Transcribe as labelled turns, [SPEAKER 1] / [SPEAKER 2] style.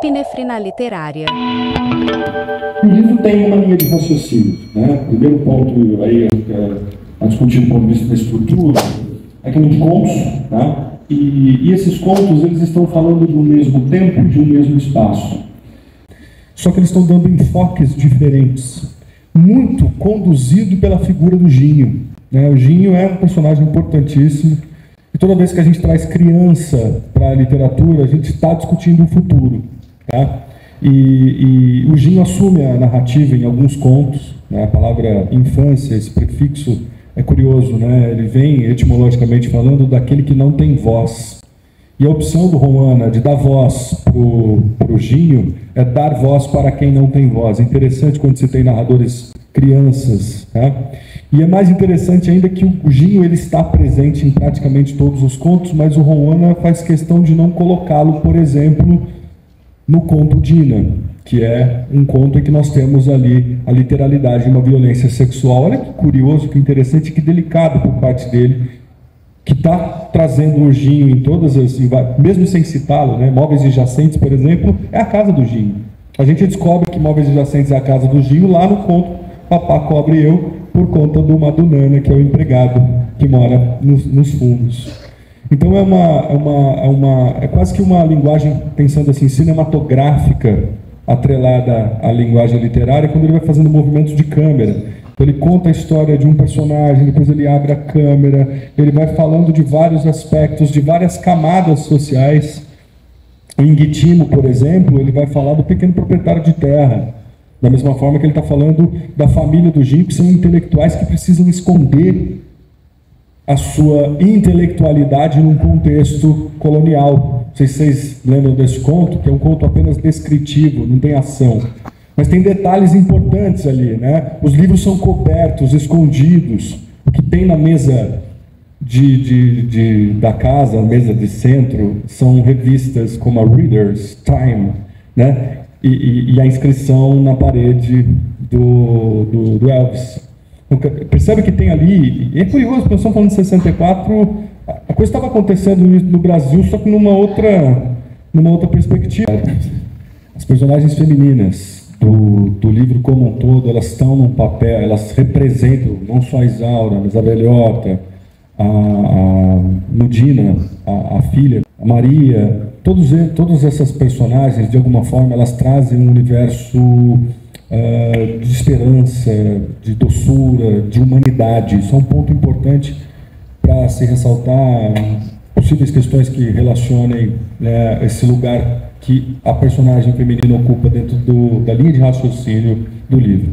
[SPEAKER 1] Epinefrina literária.
[SPEAKER 2] O livro tem uma linha de raciocínio, né? O primeiro ponto aí a discutir do ponto de vista da estrutura é que é de contos, tá? E esses contos eles estão falando de um mesmo tempo, de um mesmo espaço. Só que eles estão dando enfoques diferentes, muito conduzido pela figura do Ginho, né? O Ginho é um personagem importantíssimo. E toda vez que a gente traz criança para a literatura, a gente está discutindo o futuro, tá? E o Ginho assume a narrativa em alguns contos, né? A palavra infância, esse prefixo é curioso, né? Ele vem etimologicamente falando daquele que não tem voz. E a opção do Romana de dar voz para o Ginho é dar voz para quem não tem voz. É interessante quando você tem narradores crianças, tá? E é mais interessante ainda que o Ginho ele está presente em praticamente todos os contos, mas o Romana faz questão de não colocá-lo, por exemplo, no conto Dina, que é um conto em que nós temos ali a literalidade de uma violência sexual. Olha que curioso, que interessante, que delicado por parte dele, que está trazendo o Ginho em todas as, mesmo sem citá-lo, né? Móveis Adjacentes, por exemplo, é a casa do Ginho. A gente descobre que Móveis Adjacentes é a casa do Ginho lá no conto Papá Cobre Eu, por conta do Madunana, que é o empregado que mora nos fundos. Então é quase que uma linguagem, pensando assim, cinematográfica, atrelada à linguagem literária, quando ele vai fazendo movimentos de câmera. Então ele conta a história de um personagem, depois ele abre a câmera, ele vai falando de vários aspectos, de várias camadas sociais. O Inguitimo, por exemplo, ele vai falar do pequeno proprietário de terra, da mesma forma que ele está falando da família do Ginho, que são intelectuais que precisam esconder a sua intelectualidade num contexto colonial. Não sei se vocês lembram desse conto, que é um conto apenas descritivo, não tem ação. Mas tem detalhes importantes ali, né? Os livros são cobertos, escondidos. O que tem na mesa da casa, a mesa de centro, são revistas como a Reader's Time, né? E a inscrição na parede do Elvis. Percebe que tem ali, e é curioso, porque nós estamos falando de 64, a coisa estava acontecendo no Brasil, só que numa outra perspectiva. As personagens femininas do livro como um todo, elas estão num papel, elas representam não só a Isaura, mas a Velhota, a Nudina, a filha, a Maria. Todas essas personagens, de alguma forma, elas trazem um universo de esperança, de doçura, de humanidade. Isso é um ponto importante para se ressaltar possíveis questões que relacionem, né, esse lugar que a personagem feminina ocupa dentro da linha de raciocínio do livro.